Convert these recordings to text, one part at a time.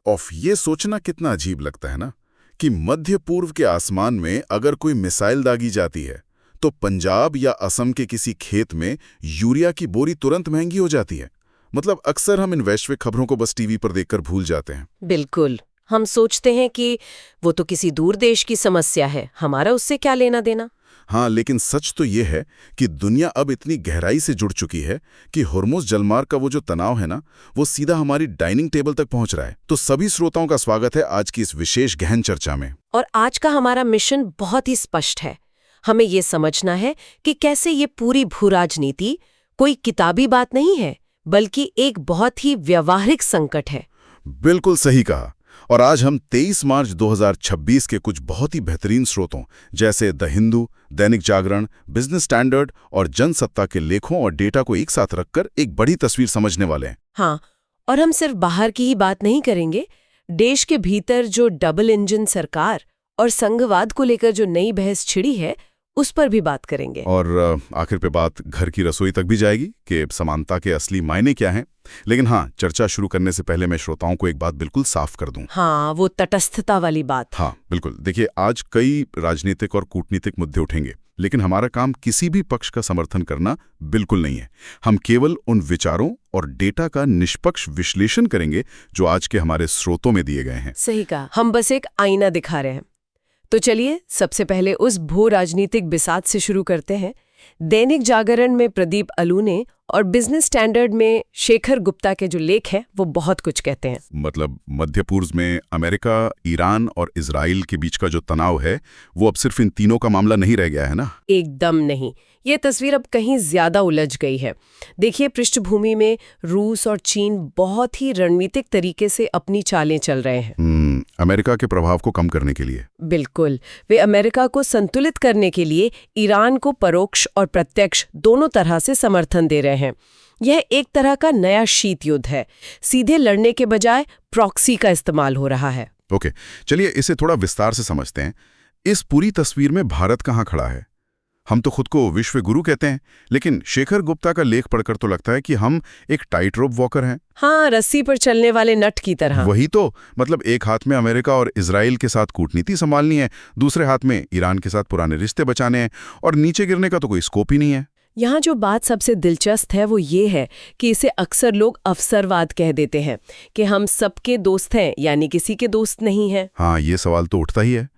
Of ये सोचना कितना अजीब लगता है ना कि मध्य पूर्व के आसमान में अगर कोई मिसाइल दागी जाती है तो पंजाब या असम के किसी खेत में यूरिया की बोरी तुरंत महंगी हो जाती है। मतलब अक्सर हम इन वैश्विक खबरों को बस टीवी पर देखकर भूल जाते हैं। बिल्कुल, हम सोचते हैं कि वो तो किसी दूर देश की समस्या है, हमारा उससे क्या लेना देना। हाँ, लेकिन सच तो ये है कि दुनिया अब इतनी गहराई से जुड़ चुकी है कि हुर्मुज़ जलमार्ग का वो जो तनाव है ना, वो सीधा हमारी डाइनिंग टेबल तक पहुंच रहा है। तो सभी श्रोताओं का स्वागत है आज की इस विशेष गहन चर्चा में। और आज का हमारा मिशन बहुत ही स्पष्ट है। हमें ये समझना है कि कैसे ये पूरी भूराजनीति कोई किताबी बात नहीं है, बल्कि एक बहुत ही व्यावहारिक संकट है। बिल्कुल सही कहा। और आज हम 23 मार्च 2026 के कुछ बहुत ही बेहतरीन स्रोतों जैसे the Hindu, Dainik Jagran, business standard और जनसत्ता के लेखों और डेटा को एक साथ रखकर एक बड़ी तस्वीर समझने वाले हैं। हाँ, और हम सिर्फ बाहर की ही बात नहीं करेंगे। देश के भीतर जो डबल इंजन सरकार और संघवाद को लेकर जो नई बहस छिड़ी है, उस पर भी बात करेंगे। और आखिर पे बात घर की रसोई तक भी जाएगी कि समानता के असली मायने क्या हैं। लेकिन हाँ, चर्चा शुरू करने से पहले मैं श्रोताओं को एक बात बिल्कुल साफ कर दूं। हाँ, वो तटस्थता वाली बात। हाँ, बिल्कुल। देखिए, आज कई राजनीतिक और कूटनीतिक मुद्दे उठेंगे, लेकिन हमारा काम किसी भी पक्ष का समर्थन करना बिल्कुल नहीं है। हम केवल उन विचारों और डेटा का निष्पक्ष विश्लेषण करेंगे जो आज के हमारे स्रोतों में दिए गए हैं। सही कहा, हम बस एक आईना दिखा रहे हैं। तो चलिए सबसे पहले उस भू राजनीतिक बिसात से शुरू करते हैं। दैनिक जागरण में प्रदीप अलू ने और बिजनेस स्टैंडर्ड में शेखर गुप्ता के जो लेख हैं वो बहुत कुछ कहते हैं। मतलब मध्य पूर्व में अमेरिका, ईरान और इजराइल के बीच का जो तनाव है वो अब सिर्फ इन तीनों का मामला नहीं रह गया है ना? एकदम नहीं, ये तस्वीर अब कहीं ज्यादा उलझ गई है। देखिए, पृष्ठभूमि में रूस और चीन बहुत ही रणनीतिक तरीके से अपनी चालें चल रहे हैं। अमेरिका के प्रभाव को कम करने के लिए। बिल्कुल, वे अमेरिका को संतुलित करने के लिए ईरान को परोक्ष और प्रत्यक्ष दोनों तरह से समर्थन दे रहे हैं। यह एक तरह का नया शीत युद्ध है। सीधे लड़ने के बजाय प्रॉक्सी का इस्तेमाल हो रहा है। ओके, चलिए इसे थोड़ा विस्तार से समझते हैं। इस पूरी तस्वीर में भारत कहाँ खड़ा है? हम तो खुद को विश्व गुरु कहते हैं, लेकिन शेखर गुप्ता का लेख पढ़कर तो लगता है कि हम एक टाइट रोप वॉकर हैं। हाँ, रस्सी पर चलने वाले नट की तरह। वही तो, मतलब एक हाथ में अमेरिका और इजराइल के साथ कूटनीति संभालनी है, दूसरे हाथ में ईरान के साथ पुराने रिश्ते बचाने हैं, और नीचे गिरने का तो कोई स्कोप ही नहीं है। यहाँ जो बात सबसे दिलचस्प है वो ये है कि इसे अक्सर लोग अवसरवाद कह देते हैं कि हम सबके दोस्त हैं, यानी किसी के दोस्त नहीं हैं। हाँ, ये सवाल तो उठता ही है।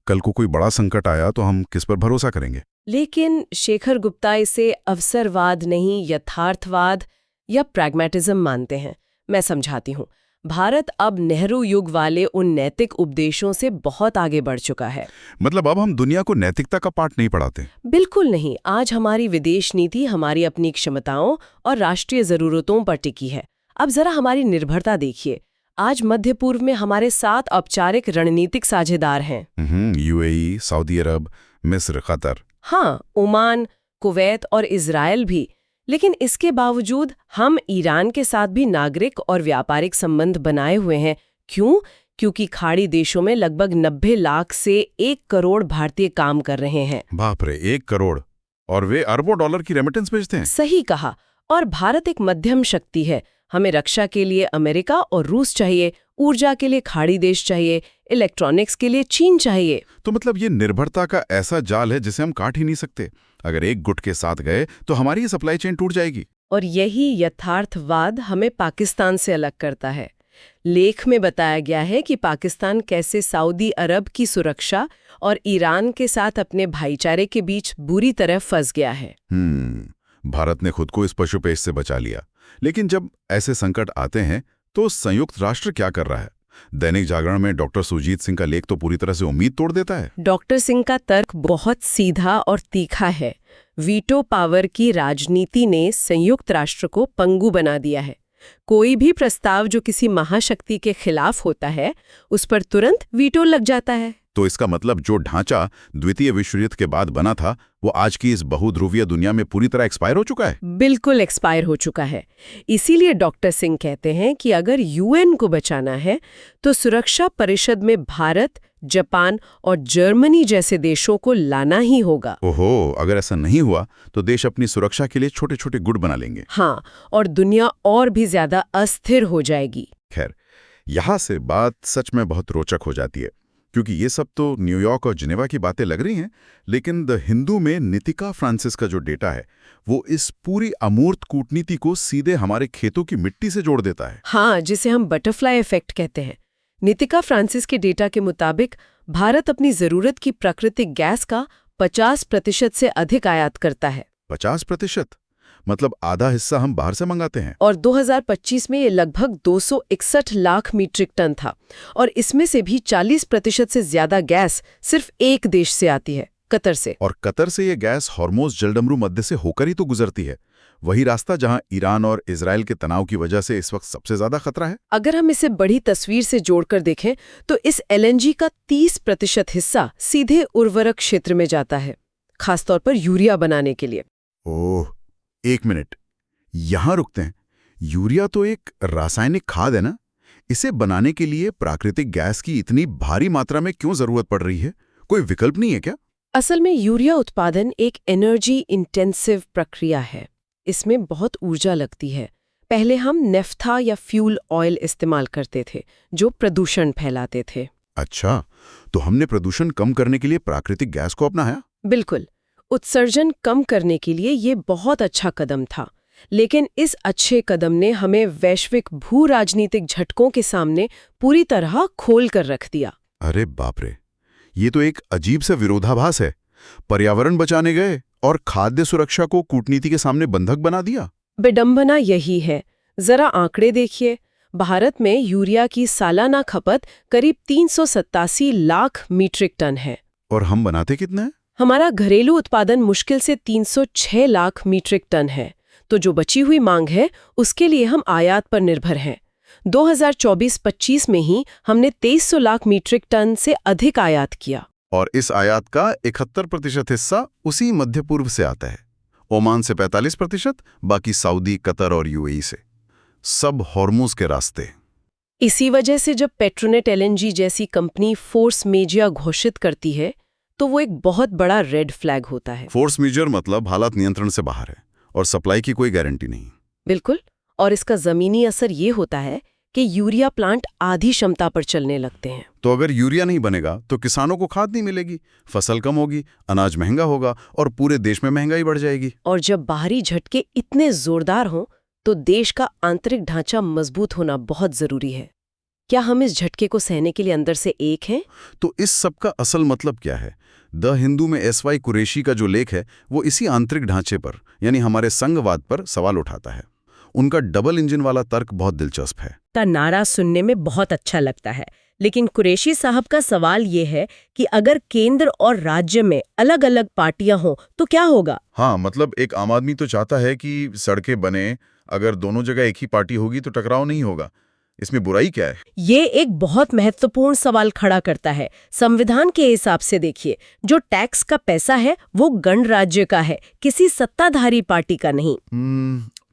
कल को कोई बड़ा संकट आया तो हम किस पर भरोसा करेंगे? लेकिन शेखर गुप्ता इसे अवसरवाद नहीं, यथार्थवाद या प्रैग्मैटिज्म मानते हैं। मैं समझाती हूँ। भारत अब नेहरू युग वाले उन नैतिक उपदेशों से बहुत आगे बढ़ चुका है। मतलब अब हम दुनिया को नैतिकता का पाठ नहीं पढ़ाते? बिल्कुल नहीं। आज हमारी विदेश नीति हमारी अपनी क्षमताओं और राष्ट्रीय जरूरतों पर टिकी है। अब जरा हमारी निर्भरता देखिए। आज मध्य पूर्व में हमारे 7 औपचारिक रणनीतिक साझेदार हैं। यूएई, सऊदी अरब, मिस्र, कतर। हाँ, ओमान, कुवैत और इजराइल भी। लेकिन इसके बावजूद हम ईरान के साथ भी नागरिक और व्यापारिक संबंध बनाए हुए हैं। क्यों? क्योंकि खाड़ी देशों में लगभग 90 लाख से 1 करोड़ भारतीय काम कर रहे हैं। बाप रे, 1 करोड़! और वे अरबों डॉलर की रेमिटेंस भेजते हैं। सही कहा। और भारत एक मध्यम शक्ति है। हमें रक्षा के लिए अमेरिका और रूस चाहिए, ऊर्जा के लिए खाड़ी देश चाहिए, इलेक्ट्रॉनिक्स के लिए चीन चाहिए। तो मतलब ये निर्भरता का ऐसा जाल है जिसे हम काट ही नहीं सकते। अगर एक गुट के साथ गए तो हमारी सप्लाई चेन टूट जाएगी। और यही यथार्थवाद हमें पाकिस्तान से अलग करता है। लेख में बताया गया है कि पाकिस्तान कैसे सऊदी अरब की सुरक्षा और ईरान के साथ अपने भाईचारे के बीच बुरी तरह फंस गया है। भारत ने खुद को इस पशुपेश से बचा लिया। लेकिन जब ऐसे संकट आते हैं तो संयुक्त राष्ट्र क्या कर रहा है? दैनिक जागरण में डॉक्टर सुजीत सिंह का लेख तो पूरी तरह से उम्मीद तोड़ देता है। डॉक्टर सिंह का तर्क बहुत सीधा और तीखा है। वीटो पावर की राजनीति ने संयुक्त राष्ट्र को पंगु बना दिया है। कोई भी प्रस्ताव जो किसी महाशक्ति के खिलाफ होता है, उस पर तुरंत वीटो लग जाता है। तो इसका मतलब जो ढांचा द्वितीय विश्व युद्ध के बाद बना था वो आज की इस बहुध्रुवीय दुनिया में पूरी तरह एक्सपायर हो चुका है। बिल्कुल एक्सपायर हो चुका है। इसीलिए डॉक्टर सिंह कहते हैं कि अगर यूएन को बचाना है तो सुरक्षा परिषद में भारत, जापान और जर्मनी जैसे देशों को लाना ही होगा। ओहो, अगर ऐसा नहीं हुआ तो देश अपनी सुरक्षा के लिए छोटे छोटे गुट बना लेंगे। हाँ, और दुनिया और भी ज्यादा अस्थिर हो जाएगी। खैर, यहाँ से बात सच में बहुत रोचक हो जाती है, क्योंकि ये सब तो न्यूयॉर्क और जिनेवा की बातें लग रही हैं, लेकिन द हिंदू में नितिका फ्रांसिस का जो डेटा है वो इस पूरी अमूर्त कूटनीति को सीधे हमारे खेतों की मिट्टी से जोड़ देता है। हाँ, जिसे हम बटरफ्लाई इफेक्ट कहते हैं। नितिका फ्रांसिस के डेटा के मुताबिक भारत अपनी जरूरत की प्राकृतिक गैस का 50% से अधिक आयात करता है। 50%? मतलब आधा हिस्सा हम बाहर से मंगाते हैं। और 2025 में ये लगभग 261 लाख मीट्रिक टन था, और इसमें से भी 40% से ज्यादा गैस सिर्फ एक देश से आती है, कतर से। और कतर से ये गैस हॉर्मोज जलडमरू मध्य से होकर ही तो गुजरती है, वही रास्ता जहां ईरान और इजराइल के तनाव की वजह से इस वक्त सबसे ज्यादा खतरा है। अगर हम इसे बड़ी तस्वीर से जोड़कर देखें तो इस एलएनजी का 30% हिस्सा सीधे उर्वरक क्षेत्र में जाता है, खासतौर पर यूरिया बनाने के लिए। ओह, एक मिनट, यहां रुकते हैं। यूरिया तो एक रासायनिक खाद है ना? इसे बनाने के लिए प्राकृतिक गैस की इतनी भारी मात्रा में क्यों जरूरत पड़ रही है? कोई विकल्प नहीं है क्या? असल में यूरिया उत्पादन एक एनर्जी इंटेंसिव प्रक्रिया है। इसमें बहुत ऊर्जा लगती है। पहले हम नेफ्था या फ्यूल ऑयल इस्तेमाल करते थे, जो प्रदूषण फैलाते थे। अच्छा, तो हमने प्रदूषण कम करने के लिए प्राकृतिक गैस को अपनाया? बिल्कुल। उत्सर्जन कम करने के लिए ये बहुत अच्छा कदम था, लेकिन इस अच्छे कदम ने हमें वैश्विक भू राजनीतिक झटकों के सामने पूरी तरह खोल कर रख दिया। अरे बाप रे, ये तो एक अजीब सा विरोधाभास है। पर्यावरण बचाने गए और खाद्य सुरक्षा को कूटनीति के सामने बंधक बना दिया। विडंबना यही है। जरा आंकड़े देखिए। भारत में यूरिया की सालाना खपत करीब 387 लाख मीट्रिक टन है। और हम बनाते कितना है? हमारा घरेलू उत्पादन मुश्किल से 306 लाख मीट्रिक टन है। तो जो बची हुई मांग है उसके लिए हम आयात पर निर्भर हैं। 2024-25 में ही हमने 2300 लाख मीट्रिक टन से अधिक आयात किया। और इस आयात का 71% हिस्सा उसी मध्य पूर्व से आता है। ओमान से 45%, बाकी सऊदी, कतर और यूएई से। सब हॉर्मुज के रास्ते। इसी वजह से जब पेट्रोनेट एलएनजी जैसी कंपनी फोर्स मेजर घोषित करती है तो वो एक बहुत बड़ा रेड फ्लैग होता है। फोर्स मेजर मतलब हालात नियंत्रण से बाहर है और सप्लाई की कोई गारंटी नहीं। बिल्कुल। और इसका जमीनी असर ये होता है कि यूरिया प्लांट आधी क्षमता पर चलने लगते हैं। तो अगर यूरिया नहीं बनेगा तो किसानों को खाद नहीं मिलेगी, फसल कम होगी, अनाज महंगा होगा और पूरे देश में महंगाई बढ़ जाएगी। और जब बाहरी झटके इतने जोरदार हों तो देश का आंतरिक ढांचा मजबूत होना बहुत जरूरी है। क्या हम इस झटके को सहने के लिए अंदर से एक हैं? तो इस सब का असल मतलब क्या है? द हिंदू में एसवाई कुरैशी का जो लेख है वो इसी आंतरिक ढांचे पर, यानी हमारे संघवाद पर सवाल उठाता है। उनका डबल इंजन वाला तर्क बहुत दिलचस्प है। का नारा सुनने में बहुत अच्छा लगता है, लेकिन कुरैशी साहब का सवाल ये है कि अगर केंद्र और राज्य में अलग अलग पार्टियां हों तो क्या होगा? हाँ, मतलब एक आम आदमी तो चाहता है कि सड़कें बने, अगर दोनों जगह एक ही पार्टी होगी तो टकराव नहीं होगा। इसमें बुराई क्या है? ये एक बहुत महत्वपूर्ण सवाल खड़ा करता है। संविधान के हिसाब से देखिए, जो टैक्स का पैसा है वो गणराज्य का है, किसी सत्ताधारी पार्टी का नहीं।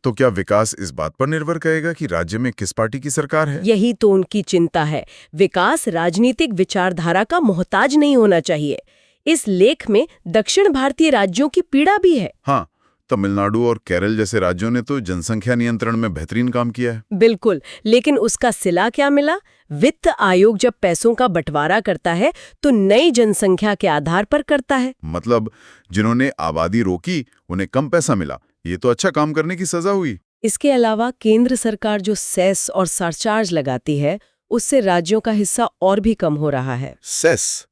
तो क्या विकास इस बात पर निर्भर करेगा कि राज्य में किस पार्टी की सरकार है? यही तो उनकी चिंता है। विकास राजनीतिक विचारधारा का मोहताज नहीं होना चाहिए। इस लेख में दक्षिण भारतीय राज्यों की पीड़ा भी है। हाँ, तमिलनाडु और केरल जैसे राज्यों ने तो जनसंख्या नियंत्रण में बेहतरीन काम किया है। बिल्कुल, लेकिन उसका सिला क्या मिला? वित्त आयोग जब पैसों का बंटवारा करता है तो नई जनसंख्या के आधार पर करता है। मतलब जिन्होंने आबादी रोकी उन्हें कम पैसा मिला, ये तो अच्छा काम करने की सजा हुई। इसके अलावा केंद्र सरकार जो सेस और सरचार्ज लगाती है उससे राज्यों का हिस्सा और भी कम हो रहा है। सेस,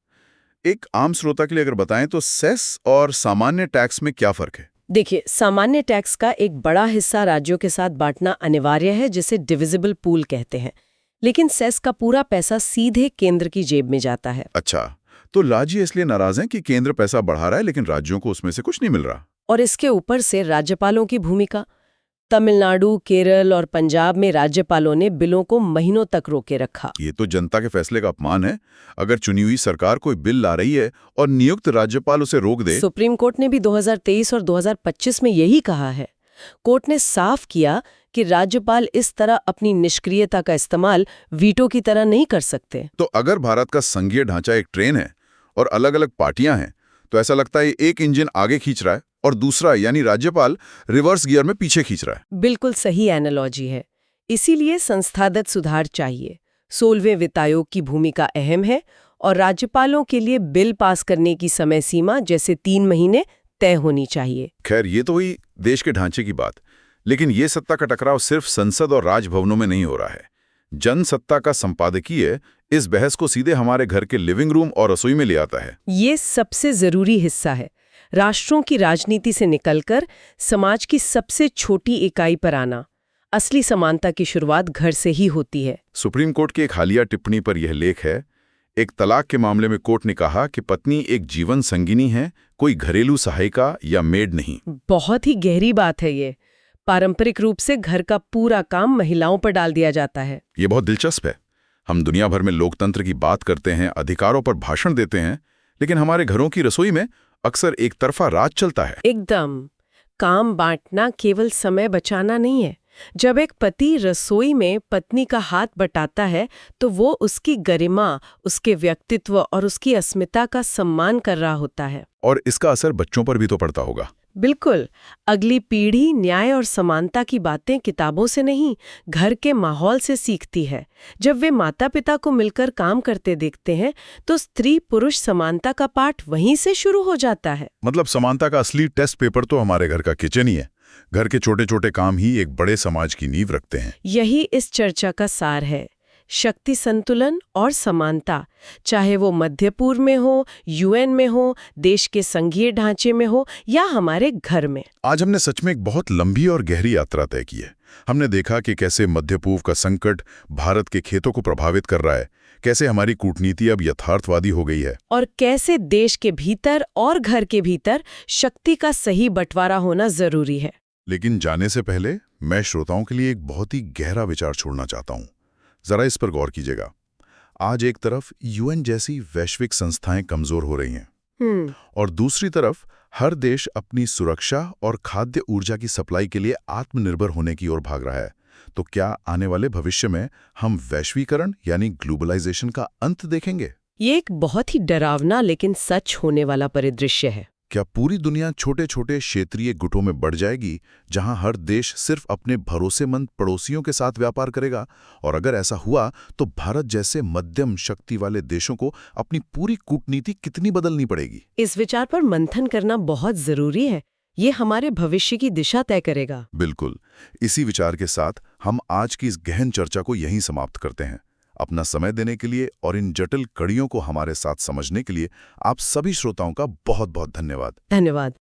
एक आम श्रोता के लिए अगर बताएं तो सेस और सामान्य टैक्स में क्या फर्क है? देखिए, सामान्य टैक्स का एक बड़ा हिस्सा राज्यों के साथ बांटना अनिवार्य है, जिसे डिविजिबल पूल कहते हैं, लेकिन सेस का पूरा पैसा सीधे केंद्र की जेब में जाता है। अच्छा, तो राज्य इसलिए नाराज हैं कि केंद्र पैसा बढ़ा रहा है लेकिन राज्यों को उसमें से कुछ नहीं मिल रहा। और इसके ऊपर से राज्यपालों की भूमिका। तमिलनाडु, केरल और पंजाब में राज्यपालों ने बिलों को महीनों तक रोके रखा। ये तो जनता के फैसले का अपमान है। अगर चुनी हुई सरकार कोई बिल ला रही है और नियुक्त राज्यपाल उसे रोक दे। सुप्रीम कोर्ट ने भी 2023 और 2025 में यही कहा है। कोर्ट ने साफ किया कि राज्यपाल इस तरह अपनी निष्क्रियता का इस्तेमाल वीटो की तरह नहीं कर सकते। तो अगर भारत का संघीय ढांचा एक ट्रेन है और अलग अलग पार्टियां हैं, तो ऐसा लगता है एक इंजन आगे खींच रहा है और दूसरा यानी राज्यपाल रिवर्स गियर में पीछे खींच रहा है। बिल्कुल सही एनालॉजी है। इसीलिए संस्थागत सुधार चाहिए। 16वें वित्त आयोग की भूमिका अहम है और राज्यपालों के लिए बिल पास करने की समय सीमा जैसे 3 महीने तय होनी चाहिए। खैर, ये तो हुई देश के ढांचे की बात, लेकिन ये सत्ता का टकराव सिर्फ संसद और राजभवनों में नहीं हो रहा है। जनसत्ता का संपादकीय इस बहस को सीधे हमारे घर के लिविंग रूम और रसोई में ले आता है। ये सबसे जरूरी हिस्सा है। राष्ट्रों की राजनीति से निकलकर समाज की सबसे छोटी इकाई पर आना। असली समानता की शुरुआत घर से ही होती है। सुप्रीम कोर्ट की एक हालिया टिप्पणी पर यह लेख है। एक तलाक के मामले में कोर्ट ने कहा कि पत्नी एक जीवन संगिनी है, कोई घरेलू सहायिका या मेड नहीं। बहुत ही गहरी बात है ये। पारंपरिक रूप से घर का पूरा काम महिलाओं पर डाल दिया जाता है। ये बहुत दिलचस्प है। हम दुनिया भर में लोकतंत्र की बात करते हैं, अधिकारों पर भाषण देते हैं, लेकिन हमारे घरों की रसोई में अक्सर एक तरफा राज चलता है। एकदम। काम बांटना केवल समय बचाना नहीं है। जब एक पति रसोई में पत्नी का हाथ बटाता है तो वो उसकी गरिमा, उसके व्यक्तित्व और उसकी अस्मिता का सम्मान कर रहा होता है। और इसका असर बच्चों पर भी तो पड़ता होगा। बिल्कुल। अगली पीढ़ी न्याय और समानता की बातें किताबों से नहीं, घर के माहौल से सीखती है। जब वे माता पिता को मिलकर काम करते देखते हैं तो स्त्री पुरुष समानता का पाठ वहीं से शुरू हो जाता है। मतलब समानता का असली टेस्ट पेपर तो हमारे घर का किचन ही है। घर के छोटे छोटे काम ही एक बड़े समाज की नींव रखते हैं। यही इस चर्चा का सार है। शक्ति संतुलन और समानता, चाहे वो मध्य पूर्व में हो, यूएन में हो, देश के संघीय ढांचे में हो या हमारे घर में। आज हमने सच में एक बहुत लंबी और गहरी यात्रा तय की है। हमने देखा कि कैसे मध्य पूर्व का संकट भारत के खेतों को प्रभावित कर रहा है, कैसे हमारी कूटनीति अब यथार्थवादी हो गई है, और कैसे देश के भीतर और घर के भीतर शक्ति का सही बंटवारा होना जरूरी है। लेकिन जाने से पहले मैं श्रोताओं के लिए एक बहुत ही गहरा विचार छोड़ना चाहता हूँ। जरा इस पर गौर कीजिएगा। आज एक तरफ यूएन जैसी वैश्विक संस्थाएं कमजोर हो रही हैं और दूसरी तरफ हर देश अपनी सुरक्षा और खाद्य ऊर्जा की सप्लाई के लिए आत्मनिर्भर होने की ओर भाग रहा है। तो क्या आने वाले भविष्य में हम वैश्वीकरण यानी ग्लोबलाइजेशन का अंत देखेंगे? ये एक बहुत ही डरावना लेकिन सच होने वाला परिदृश्य है। क्या पूरी दुनिया छोटे छोटे क्षेत्रीय गुटों में बढ़ जाएगी, जहां हर देश सिर्फ अपने भरोसेमंद पड़ोसियों के साथ व्यापार करेगा? और अगर ऐसा हुआ तो भारत जैसे मध्यम शक्ति वाले देशों को अपनी पूरी कूटनीति कितनी बदलनी पड़ेगी? इस विचार पर मंथन करना बहुत जरूरी है। ये हमारे भविष्य की दिशा तय करेगा। बिल्कुल। इसी विचार के साथ हम आज की इस गहन चर्चा को यहीं समाप्त करते हैं। अपना समय देने के लिए और इन जटिल कड़ियों को हमारे साथ समझने के लिए आप सभी श्रोताओं का बहुत बहुत धन्यवाद। धन्यवाद।